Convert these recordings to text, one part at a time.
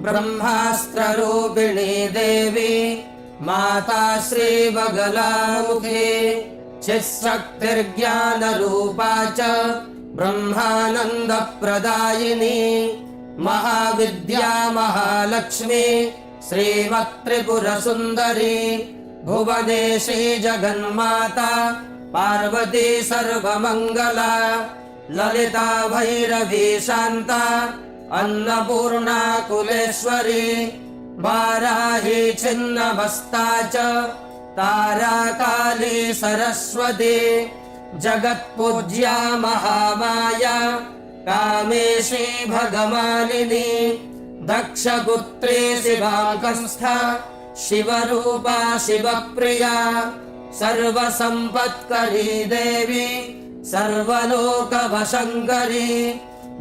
ब्रह्मास्त्ररूपिणी देवी माता श्रीबगलामुखी चित्शक्तिर्ज्ञानरूपा च ब्रह्मानन्दप्रदायिनी महाविद्या महालक्ष्मी श्रीमत्त्रिपुरसुन्दरी भुवनेशी जगन्माता पार्वती सर्वमङ्गला ललिता भैरवी शान्ता अन्नपूर्णा कुलेश्वरी वाराही छिन्नमस्ता च तारा काली सरस्वती जगत्पूज्या महामाया कामेशी भगमालिनी दक्षपुत्री शिवाङ्कस्था शिवरूपा शिवप्रिया सर्वसम्पत्करी देवी सर्वलोकवशङ्करी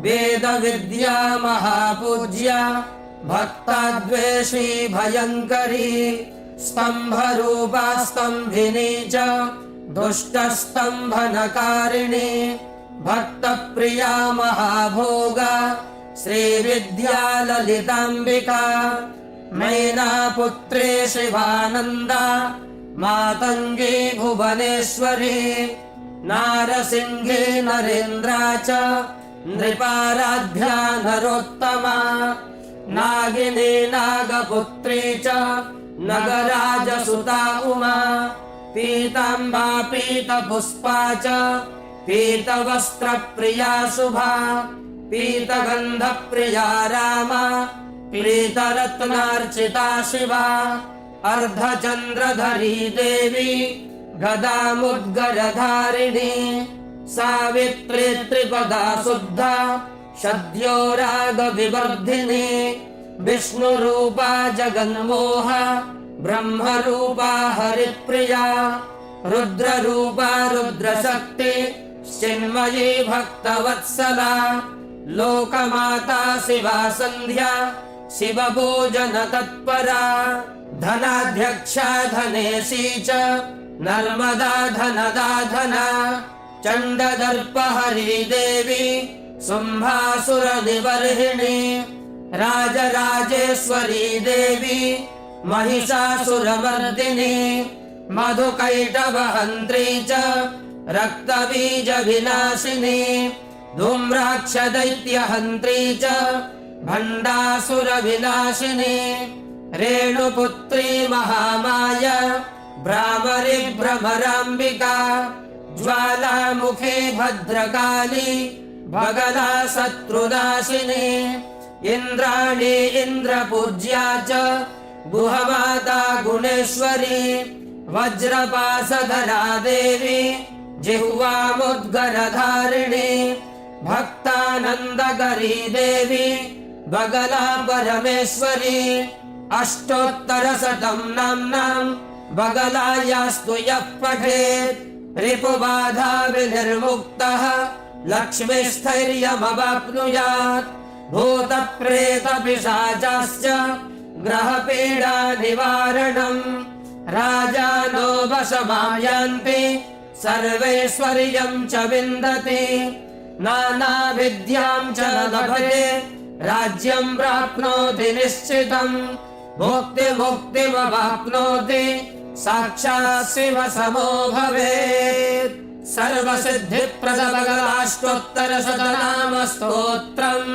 वेदविद्या महापूज्या भक्ताद्वेषी भयङ्करी स्तम्भरूपा स्तम्भिनी च दुष्टस्तम्भनकारिणी भक्तप्रिया महाभोगा श्रीविद्या ललिताम्बिका मैनापुत्री शिवानन्दा मातङ्गी भुवनेश्वरी नारसिंही नरेन्द्रा च नृपाराध्या नरोत्तमा नागिनी नागपुत्री च नगराजसुता उमा पीताम्बा पीतपुष्पा च पीतवस्त्रप्रिया शुभा पीतगन्धप्रिया रामा पीतरत्नार्चिता शिवा अर्धचन्द्रधरी देवी गदामुद्गरधारिणी सावित्री त्रिपदा शुद्धा शद्यो रागविवर्धिनी विष्णुरूपा जगन्मोह ब्रह्मरूपा हरिप्रिया रुद्ररूपा रुद्रशक्ति चिन्मयी भक्तवत्सला लोकमाता शिवा सन्ध्या शिवपूजन तत्परा धनाध्यक्षा धनेशी च नर्मदा धनदा धना चण्डदर्पहरी देवी शुम्भासुरनिवर्हिणी राजराजेश्वरी देवी महिषासुरमर्दिनी मधुकैटभहन्त्री च रक्तबीजविनाशिनी धूम्राक्षदैत्यहन्त्री च भण्डासुरविनाशिनी रेणुपुत्री महामाया भ्रामरी भ्रमराम्बिका ज्वालामुखी भद्रकाली भगला शत्रुनाशिनी इन्द्राणी इन्द्रपूज्या च गुहमाता गुणेश्वरी वज्रपाशधरा देवी जिह्वामुद्गरधारिणी भक्तानन्दकरी देवी बगला परमेश्वरी अष्टोत्तरशतं नाम्नां बगलायास्तु यः पठेत् रिपुबाधा विनिर्मुक्तः लक्ष्मीस्थैर्यमवाप्नुयात् भूतप्रेतपिशाचाश्च ग्रहपीडा निवारणम् राजानो वशमायान्ति सर्वैश्वर्यं च विन्दति नानाविद्यां च लभते राज्यं प्राप्नोति निश्चितम् मुक्तिमवाप्नोति साक्षात् शिवसमो भवेत् सर्वसिद्धिप्रदबगलाष्टोत्तरशतनाम स्तोत्रम्।